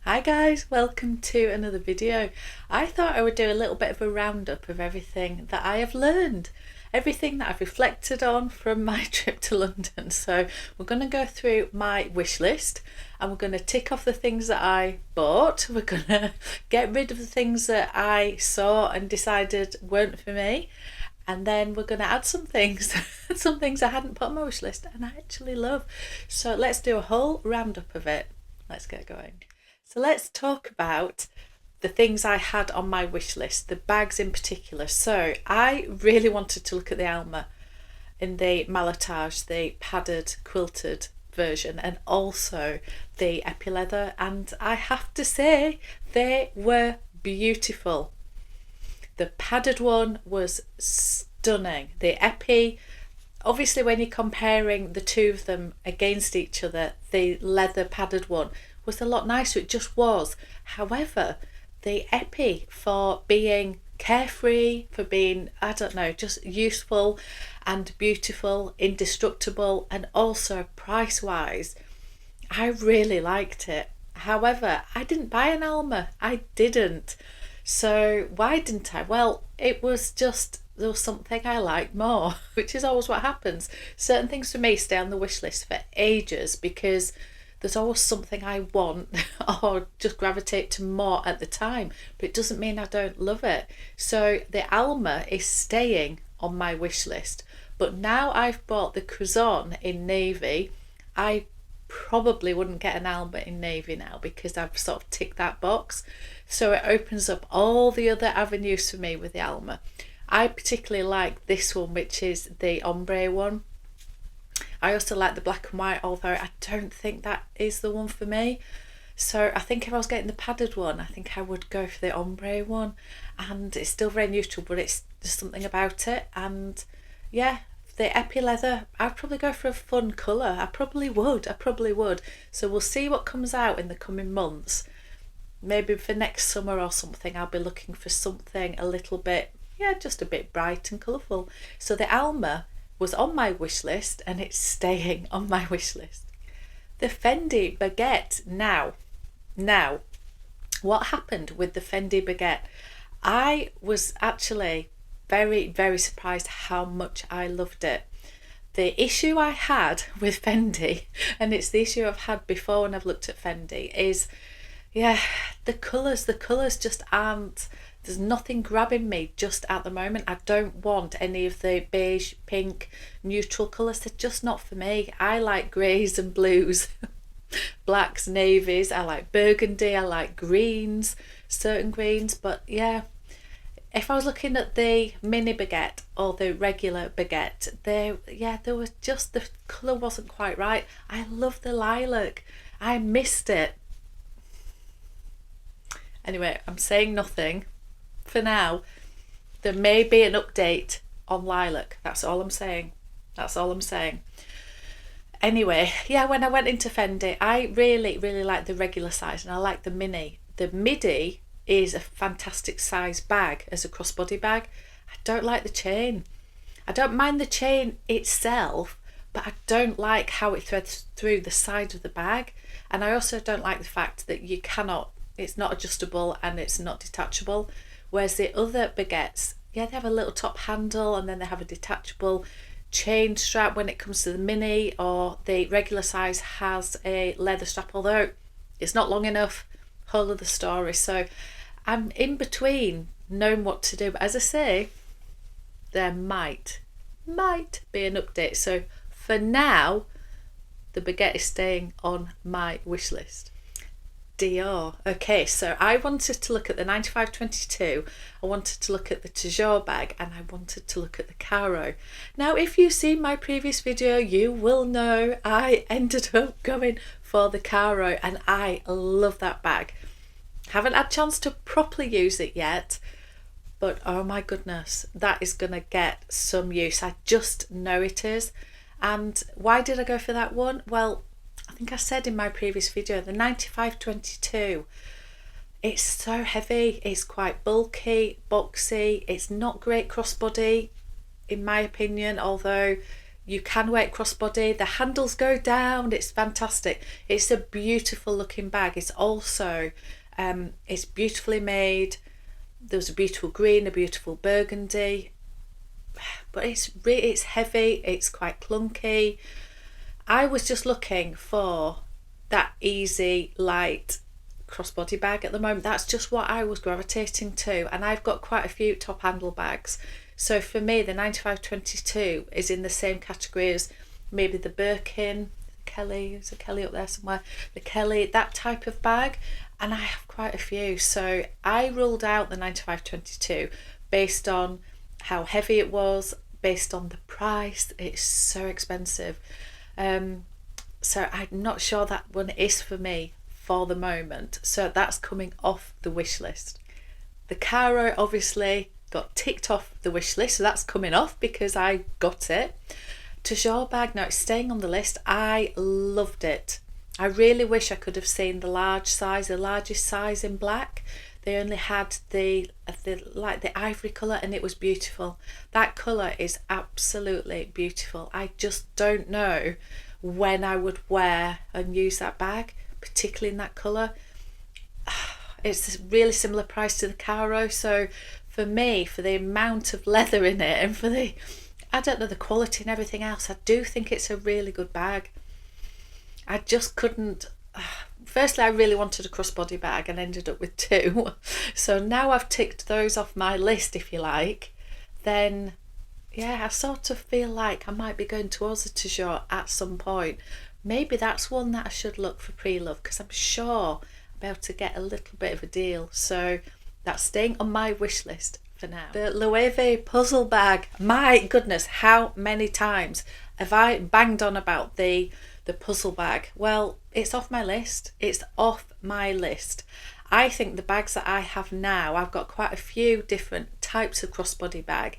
Hi guys, welcome to another video. I thought I would do a little bit of a roundup of everything that I have learned, everything that I've reflected on from my trip to London. So we're going to go through my wish list and we're going to tick off the things that I bought. We're going to get rid of the things that I saw and decided weren't for me. And then we're going to add some things, some things I hadn't put on my wish list and I actually love. So let's do a whole roundup of it. Let's get going. So let's talk about the things I had on my wish list, the bags in particular. So I really wanted to look at the Alma in the Malatage, the padded quilted version, and also the epi leather. And I have to say, they were beautiful. The padded one was stunning. The epi, obviously when you're comparing the two of them against each other, the leather padded one was a lot nicer. It just was. However, the epi, for being carefree, for being, I don't know, just useful and beautiful, indestructible, and also price wise, I really liked it. However, I didn't buy an Alma. I didn't. So why didn't I? Well, it was just, there was something I liked more, which is always what happens. Certain things for me stay on the wish list for ages because there's always something I want or just gravitate to more at the time, but it doesn't mean I don't love it. So the Alma is staying on my wish list, but now I've bought the Curzon in navy, I probably wouldn't get an Alma in navy now because I've sort of ticked that box. So it opens up all the other avenues for me with the Alma. I particularly like this one, which is the ombre one. I also like the black and white, although I don't think that is the one for me. So I think if I was getting the padded one, I think I would go for the ombre one. And it's still very neutral, but it's just something about it. And yeah, the epi leather, I'd probably go for a fun colour. I probably would. So we'll see what comes out in the coming months. Maybe for next summer or something, I'll be looking for something a little bit, just a bit bright and colourful. So the Alma was on my wish list and it's staying on my wish list. The Fendi baguette. Now, what happened with the Fendi baguette? I was actually very, very surprised how much I loved it. The issue I had with Fendi, and it's the issue I've had before when I've looked at Fendi, is the colours just aren't, there's nothing grabbing me just at the moment. I don't want any of the beige, pink, neutral colours. They're just not for me. I like greys and blues, blacks, navies. I like burgundy. I like greens, certain greens. But yeah, if I was looking at the mini baguette or the regular baguette, there was just, the colour wasn't quite right. I love the lilac. I missed it. Anyway, I'm saying nothing. For now, there may be an update on lilac. That's all I'm saying. Anyway, when I went into Fendi, I really, really like the regular size and I like the mini. The midi is a fantastic size bag as a crossbody bag. I don't like the chain. I don't mind the chain itself, but I don't like how it threads through the side of the bag. And I also don't like the fact that it's not adjustable and it's not detachable. Whereas the other baguettes, they have a little top handle and then they have a detachable chain strap when it comes to the mini, or the regular size has a leather strap, although it's not long enough, whole of the story. So I'm in between knowing what to do. But as I say, there might be an update. So for now, the baguette is staying on my wish list. Dior. Okay, so I wanted to look at the 9522, I wanted to look at the Toujours bag, and I wanted to look at the Caro. Now, if you've seen my previous video, you will know I ended up going for the Caro, and I love that bag. Haven't had a chance to properly use it yet, but oh my goodness, that is going to get some use. I just know it is. And why did I go for that one? Well, I think I said in my previous video, the 9522, it's so heavy, it's quite bulky, boxy, it's not great crossbody in my opinion, although You can wear it crossbody. The handles go down. It's fantastic. It's a beautiful looking bag. It's also, it's beautifully made. There's a beautiful green, a beautiful burgundy, but it's heavy. It's quite clunky. I was just looking for that easy, light crossbody bag at the moment. That's just what I was gravitating to, and I've got quite a few top handle bags. So for me, the 9522 is in the same category as maybe the Birkin, Kelly, there's a Kelly up there somewhere, the Kelly, that type of bag, and I have quite a few. So I ruled out the 9522 based on how heavy it was, based on the price. It's so expensive. So I'm not sure that one is for me for the moment. So that's coming off the wish list. The Caro obviously got ticked off the wish list, so that's coming off because I got it. Toujours bag, no, it's staying on the list. I loved it. I really wish I could have seen the large size, the largest size in black. They only had the like the ivory colour, and it was beautiful. That colour is absolutely beautiful. I just don't know when I would wear and use that bag, particularly in that colour. It's a really similar price to the Caro, so for me, for the amount of leather in it and for the, I don't know, the quality and everything else, I do think it's a really good bag. I just couldn't. Firstly, I really wanted a crossbody bag and ended up with two. So now I've ticked those off my list, if you like, then yeah, I sort of feel like I might be going towards a toujours at some point. Maybe that's one that I should look for pre-love, because I'm sure I'll be able to get a little bit of a deal. So that's staying on my wish list for now. The Loewe puzzle bag. My goodness, how many times have I banged on about the puzzle bag? Well, it's off my list. It's off my list. I think the bags that I have now, I've got quite a few different types of crossbody bag,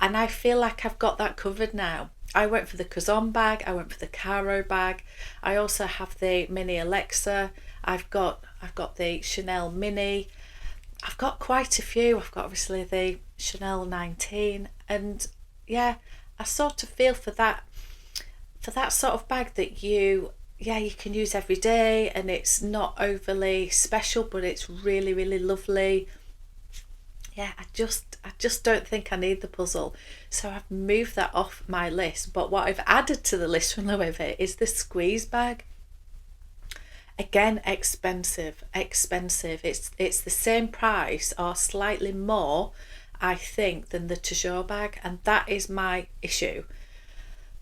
and I feel like I've got that covered now. I went for the Cazon bag, I went for the Caro bag. I also have the Mini Alexa. I've got the Chanel Mini. I've got quite a few. I've got obviously the Chanel 19, and yeah, I sort of feel for that sort of bag that you can use every day, and it's not overly special, but it's really, really lovely. Yeah, I just don't think I need the puzzle, so I've moved that off my list. But what I've added to the list from Loewe is the squeeze bag. Again, expensive. It's the same price or slightly more, I think, than the toujours bag, and that is my issue.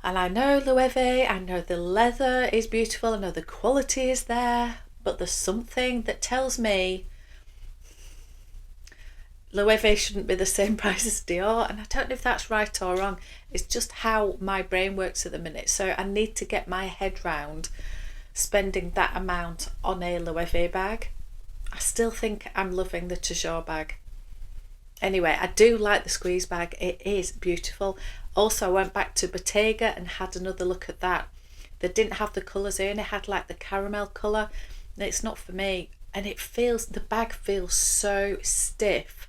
And I know Loewe, I know the leather is beautiful, I know the quality is there, but there's something that tells me Loewe shouldn't be the same price as Dior, and I don't know if that's right or wrong. It's just how my brain works at the minute, so I need to get my head round spending that amount on a Loewe bag. I still think I'm loving the toujours bag. Anyway, I do like the squeeze bag. It is beautiful. Also, I went back to Bottega and had another look at that. They didn't have the colours in. It had like the caramel colour. It's not for me. And the bag feels so stiff.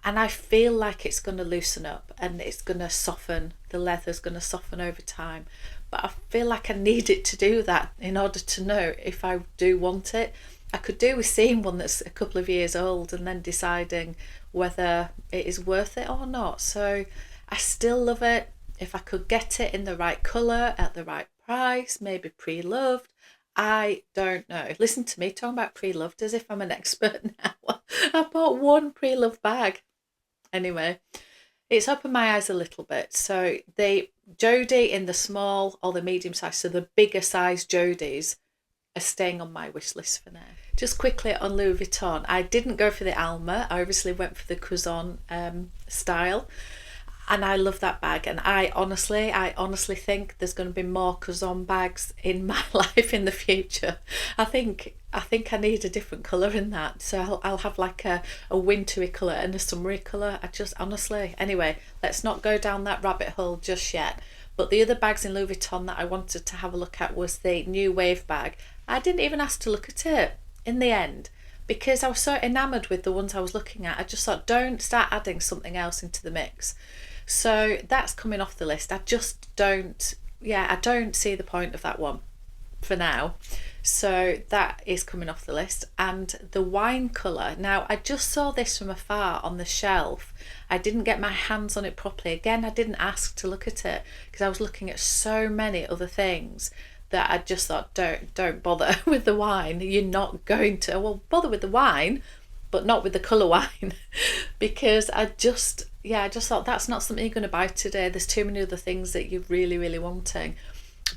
And I feel like it's going to loosen up and it's going to soften. The leather's going to soften over time. But I feel like I need it to do that in order to know if I do want it. I could do with seeing one that's a couple of years old and then deciding whether it is worth it or not. So I still love it. If I could get it in the right colour at the right price, maybe pre-loved, I don't know. Listen to me talking about pre-loved as if I'm an expert now. I bought one pre-loved bag. Anyway, it's opened my eyes a little bit. So the Jodie in the small or the medium size, so the bigger size Jodies, are staying on my wish list for now. Just quickly on Louis Vuitton, I didn't go for the Alma. I obviously went for the Cazon style, and I love that bag. And I honestly think there's going to be more Cazon bags in my life in the future. I think I need a different colour in that. So I'll have like a wintry colour and a summery colour. I just honestly. Anyway, let's not go down that rabbit hole just yet. But the other bags in Louis Vuitton that I wanted to have a look at was the new Wave bag. I didn't even ask to look at it in the end because I was so enamoured with the ones I was looking at. I just thought, don't start adding something else into the mix. So that's coming off the list. I just don't, yeah, I don't see the point of that one for now. So that is coming off the list. And the wine colour, now I just saw this from afar on the shelf. I didn't get my hands on it properly. Again, I didn't ask to look at it because I was looking at so many other things that I just thought, don't bother with the wine. You're not going to, well, bother with the wine, but not with the colour wine. Because I just thought that's not something you're going to buy today. There's too many other things that you're really, really wanting.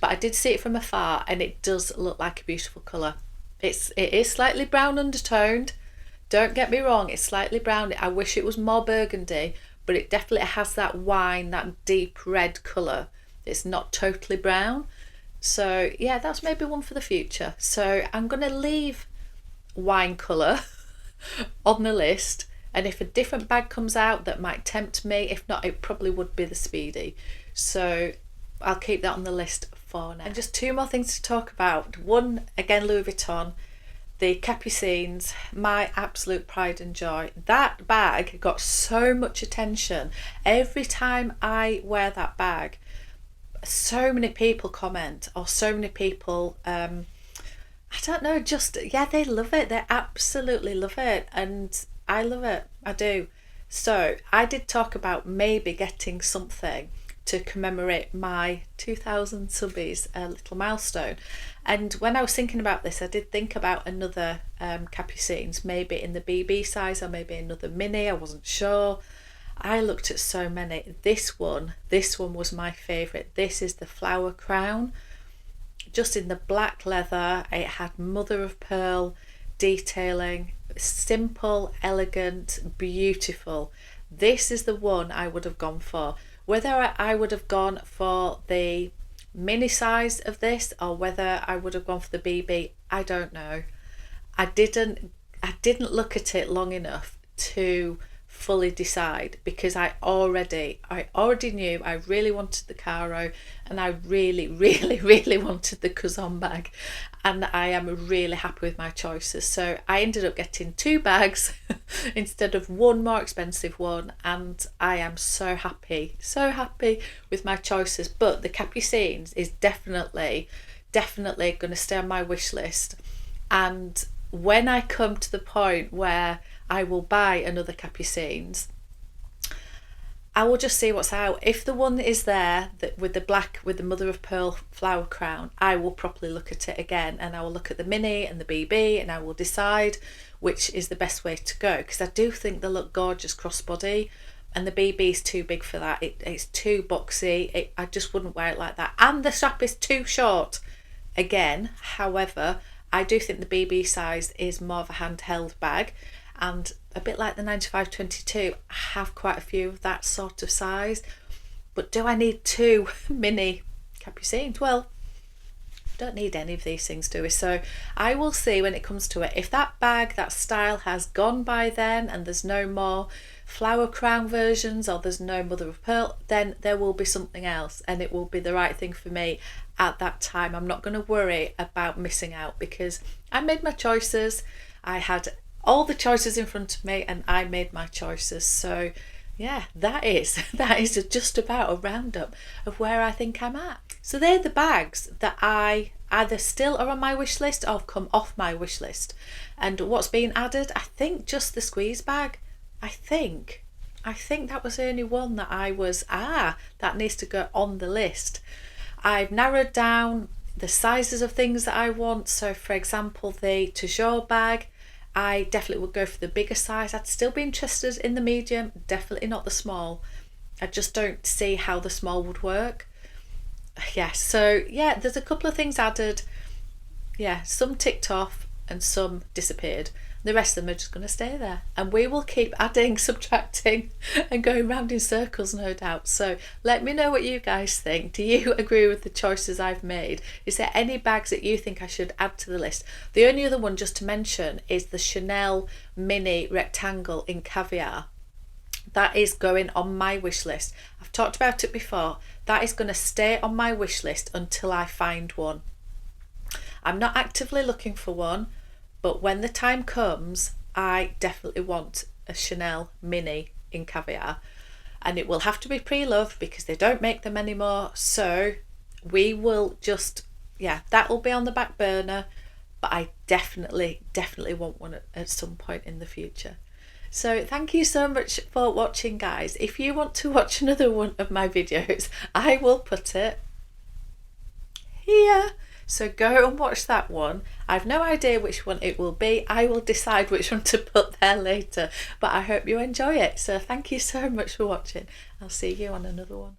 But I did see it from afar, and it does look like a beautiful colour. It is slightly brown undertoned. Don't get me wrong, it's slightly brown. I wish it was more burgundy, but it definitely has that wine, that deep red colour. It's not totally brown. So yeah, that's maybe one for the future. So I'm going to leave wine colour on the list, and if a different bag comes out that might tempt me, if not, it probably would be the Speedy. So I'll keep that on the list for now. And just two more things to talk about. One, again, Louis Vuitton, the Capucines, my absolute pride and joy. That bag got so much attention. Every time I wear that bag, so many people comment, or so many people, I don't know, just, yeah, they love it. They absolutely love it. And I love it. I do. So I did talk about maybe getting something to commemorate my 2000 subbies, a little milestone. And when I was thinking about this, I did think about another Capucines, maybe in the BB size or maybe another mini. I wasn't sure. I looked at so many. This one was my favourite. This is the flower crown, just in the black leather. It had mother of pearl detailing, simple, elegant, beautiful. This is the one I would have gone for. Whether I would have gone for the mini size of this or whether I would have gone for the BB, I don't know. I didn't look at it long enough to fully decide, because I already knew I really wanted the Caro, and I really wanted the Cousin bag, and I am really happy with my choices. So I ended up getting two bags instead of one more expensive one, and I am so happy with my choices. But the Capucines is definitely going to stay on my wish list, and when I come to the point where I will buy another Capucines, I will just see what's out. If the one is there that with the black with the mother of pearl flower crown, I will properly look at it again, and I will look at the mini and the BB, and I will decide which is the best way to go, because I do think they look gorgeous crossbody, and the BB is too big for that. It's too boxy. I just wouldn't wear it like that, and the strap is too short again. However, I do think the BB size is more of a handheld bag, and a bit like the 9522, I have quite a few of that sort of size. But do I need two mini Capucines? Well, don't need any of these things, do we? So I will see when it comes to it. If that bag, that style has gone by then and there's no more flower crown versions, or there's no mother of pearl, then there will be something else, and it will be the right thing for me at that time. I'm not going to worry about missing out, because I made my choices. I had all the choices in front of me, and I made my choices. So yeah, that is just about a roundup of where I think I'm at. So they're the bags that I either still are on my wish list or have come off my wish list. And what's been added, I think just the squeeze bag. I think that was the only one that I was, that needs to go on the list. I've narrowed down the sizes of things that I want. So for example, the Toujours bag, I definitely would go for the bigger size. I'd still be interested in the medium, definitely not the small. I just don't see how the small would work. Yeah, so yeah, there's a couple of things added. Yeah, some ticked off and some disappeared. The rest of them are just going to stay there, and we will keep adding, subtracting and going round in circles, no doubt. So let me know what you guys think. Do you agree with the choices I've made? Is there any bags that you think I should add to the list? The only other one just to mention is the Chanel mini rectangle in caviar. That is going on my wish list. I've talked about it before. That is going to stay on my wish list until I find one. I'm not actively looking for one, but when the time comes, I definitely want a Chanel mini in caviar. and it will have to be pre-loved because they don't make them anymore. So we will just, yeah, that will be on the back burner, but I definitely want one at some point in the future. So thank you so much for watching, guys. If you want to watch another one of my videos, I will put it here, so go and watch that one. I've no idea which one it will be. I will decide which one to put there later, but I hope you enjoy it. So thank you so much for watching. I'll see you on another one.